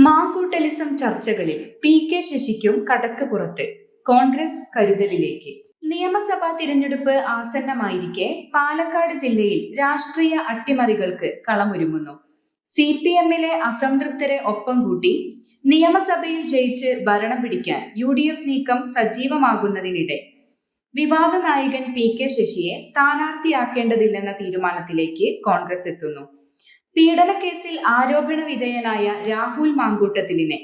മാങ്കൂട്ടലിസം ചർച്ചകളിൽ പി.കെ. ശശിക്കും കടക്ക് പുറത്ത്, കോൺഗ്രസ് കരുതലിലേക്ക്. നിയമസഭാ തിരഞ്ഞെടുപ്പ് ആസന്നമായിരിക്കെ പാലക്കാട് ജില്ലയിൽ രാഷ്ട്രീയ അട്ടിമറികൾക്ക് കളമൊരുങ്ങുന്നു. CPM-ലെ അസംതൃപ്തരെ ഒപ്പം കൂട്ടി നിയമസഭയിൽ ജയിച്ച് ഭരണം പിടിക്കാൻ UDF നീക്കം സജീവമാകുന്നതിനിടെ വിവാദ നായകൻ പി.കെ. ശശിയെ സ്ഥാനാർത്ഥിയാക്കേണ്ടതില്ലെന്ന തീരുമാനത്തിലേക്ക് കോൺഗ്രസ് എത്തുന്നു. പീഡനക്കേസിൽ ആരോപണ വിധേയനായ രാഹുൽ മാങ്കൂട്ടത്തിലിനെ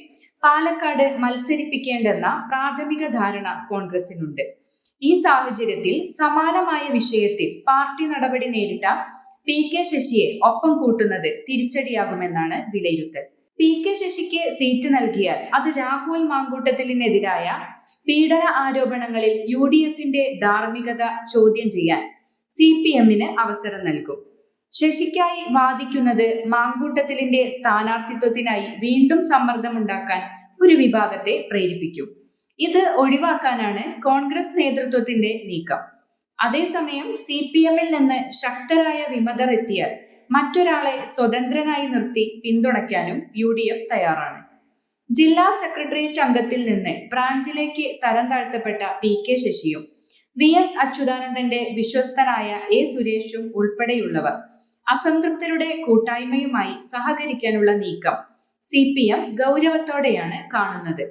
പാലക്കാട് മത്സരിപ്പിക്കേണ്ടെന്ന പ്രാഥമിക ധാരണ കോൺഗ്രസിനുണ്ട്. ഈ സാഹചര്യത്തിൽ സമാനമായ വിഷയത്തിൽ പാർട്ടി നടപടി നേരിട്ട പി.കെ. ശശിയെ ഒപ്പം കൂട്ടുന്നത് തിരിച്ചടിയാകുമെന്നാണ് വിലയിരുത്തൽ. പി.കെ. ശശിക്ക് സീറ്റ് നൽകിയാൽ അത് രാഹുൽ മാങ്കൂട്ടത്തിലിനെതിരായ പീഡന ആരോപണങ്ങളിൽ UDF-ന്റെ ധാർമ്മികത ചോദ്യം ചെയ്യാൻ CPM-ന് അവസരം നൽകും. ശശിക്കായി വാദിക്കുന്നത് മാങ്കൂട്ടത്തിലിന്റെ സ്ഥാനാർത്ഥിത്വത്തിനായി വീണ്ടും സമ്മർദ്ദമുണ്ടാക്കാൻ ഒരു വിഭാഗത്തെ പ്രേരിപ്പിക്കും. ഇത് ഒഴിവാക്കാനാണ് കോൺഗ്രസ് നേതൃത്വത്തിന്റെ നീക്കം. അതേസമയം CPM-ൽ നിന്ന് ശക്തരായ വിമതർ എത്തിയാൽ മറ്റൊരാളെ സ്വതന്ത്രനായി നിർത്തി പിന്തുണയ്ക്കാനും UDF തയ്യാറാണ്. ജില്ലാ സെക്രട്ടേറിയറ്റ് അംഗത്തിൽ നിന്ന് ബ്രാഞ്ചിലേക്ക് തരം താഴ്ത്തപ്പെട്ട പി.കെ. ശശിയും VS അച്യുതാനന്ദന്റെ വിശ്വസ്തനായ A. സുരേഷും ഉൾപ്പെടെയുള്ളവർ അസംതൃപ്തരുടെ കൂട്ടായ്മയുമായി സഹകരിക്കാനുള്ള നീക്കം CPM ഗൗരവത്തോടെയാണ് കാണുന്നത്.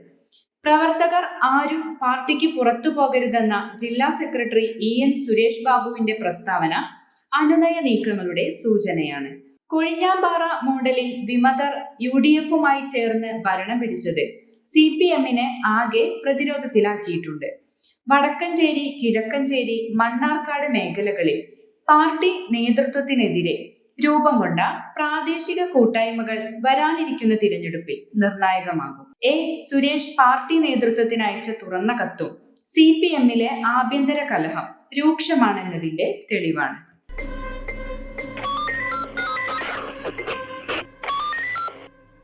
പ്രവർത്തകർ ആരും പാർട്ടിക്ക് പുറത്തു പോകരുതെന്ന ജില്ലാ സെക്രട്ടറി EN സുരേഷ് ബാബുവിന്റെ പ്രസ്താവന അനുനയ നീക്കങ്ങളുടെ സൂചനയാണ്. കൊഴിഞ്ഞാമ്പാറ മോഡലിൽ വിമതർ UDF-മായി ചേർന്ന് ഭരണം പിടിച്ചത് CPM-നെ ആകെ പ്രതിരോധത്തിലാക്കിയിട്ടുണ്ട്. വടക്കഞ്ചേരി, കിഴക്കഞ്ചേരി, മണ്ണാർക്കാട് മേഖലകളിൽ പാർട്ടി നേതൃത്വത്തിനെതിരെ രൂപം കൊണ്ട പ്രാദേശിക കൂട്ടായ്മകൾ വരാനിരിക്കുന്ന തിരഞ്ഞെടുപ്പിൽ നിർണായകമാകും. A. സുരേഷ് പാർട്ടി നേതൃത്വത്തിന് അയച്ച തുറന്ന കത്തും CPM-ലെ ആഭ്യന്തര കലഹം രൂക്ഷമാണെന്നതിന്റെ തെളിവാണ്.